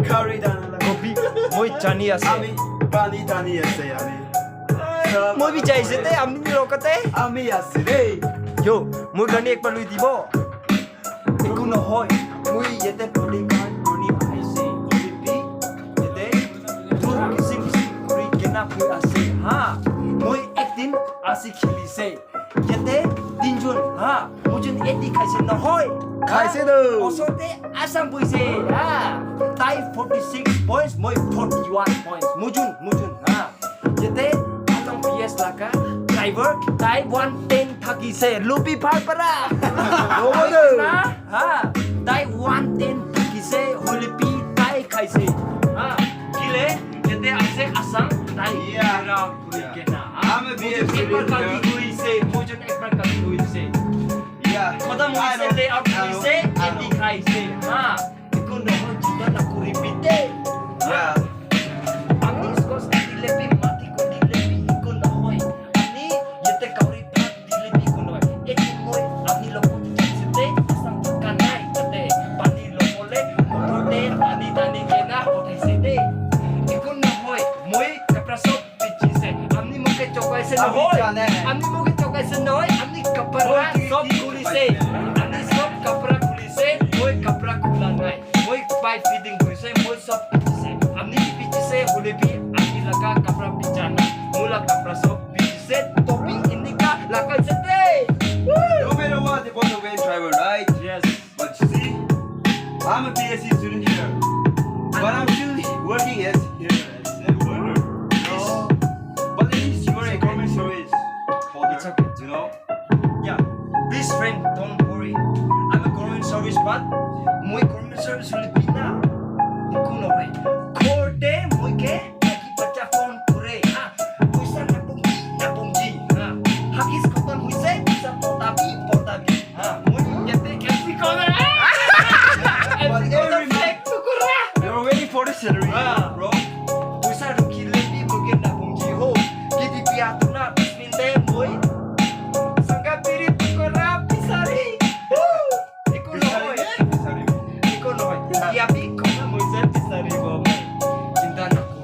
Curry dan Kopi moi chani ase Ami bani tani ase ami moi bi chai se te amni lokate Ami ase re yo moi gani ek par lui dibo ekuno hoy moi yete polikan doni aise ipi yete tu kising kuri kena pu ase ha moi ekdin asi khili se yete tinjun ha mujun edi khaise na hoy Khaise do osote asam puise ha tai 46 points moi 41 points mujun ha yete atam ps laka driver tai 110 thaki se lupi phar para Odo na ha tai 110 thaki se holipi tai khaise ha kile yete ase asam tai ra kurikena I'm a BS ekbar kali huise mujun ekbar kali huise Yeah Kota mo ise layout huise edi khaise ha ikuno ho jiban aku repeat Yeah Ani skos dilepi mati ko dilepi ikuno hoy ani yete kauri pat dilepi ikuno eki moy ani loko site asam kanai tete pani lokole mote ani tani kena hotai site ikuno hoy moy kapraso pichise ani moke chokai se hoy ani moke chokai se hoy ani kapara sob kulise ani sob kapara kulise moy kapara kulanai moy pai feeding kulise moy sob pichise ani pichise hulebi ani laga kapara pichana mula kapara sob pichise topi inika laga sete No matter what they want to win driver right yes But you see I'm a BSc student here But I'm still working as here as a worker But at least you are a government service holder It's okay. You know yeah please friend don't worry I'm a government service but moi government service Filipina ikuno hoy korde moi ke lagi baca phone pure ha puisa napungji ha hakis kotan huise bisa potabi ha moi yete kasi kona But every month tukura you're waiting for the salary Ah. bro puisa ruki lebi mungkin napungji ho gidi piatuna bisminde moi sangka piri tukura pisari ikuno hoy Sorry. ikuno hoy yapi kona moise pisari bo cinta naku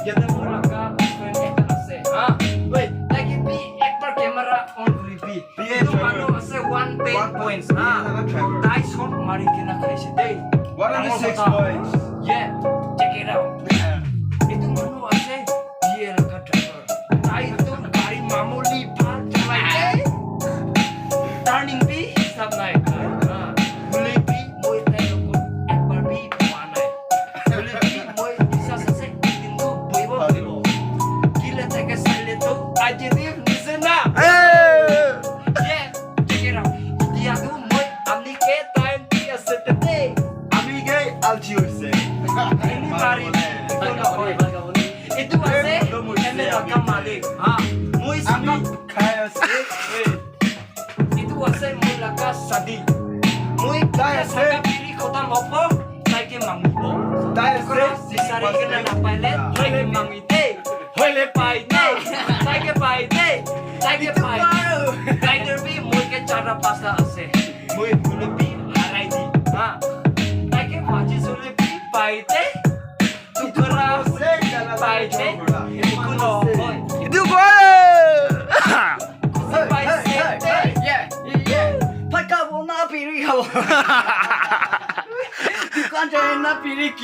yete mulaka friend ekta ase ha wait lagi pi ekbar camera on repeat Be a itu driver. mano ase 110 points ha I'm a driver. tai shot mari kena khaise dei 106 points yeah check it out itu mano ase dia laka driver tai itu gari mamuli par chalai turning pi sab naik ha boleh pi moi tai lokot ekbar pi wanai boleh pi moi bisa sese tindu boibo boibo gila tai ke sale tu ajidir nisena yeah check it out dia tu moi amni ke time dia setete Amiga Algio say ini mari itu ase ene rakam malik ha moi Ami sangka Kaya say itu ase moi laka sadi moi kaya sangka piri kota mopo sai ke mangupo Dai Kura sisari kena na pilot sai ke mangite hoile paite sai ke paite rider bi moi ke cara pasta ase moi bule bi harai di ha sai ke maji sule bi paite tukura say paite ikuno hoy Itu gua. paite Pakai warna biru kau. Di kantor warna biru.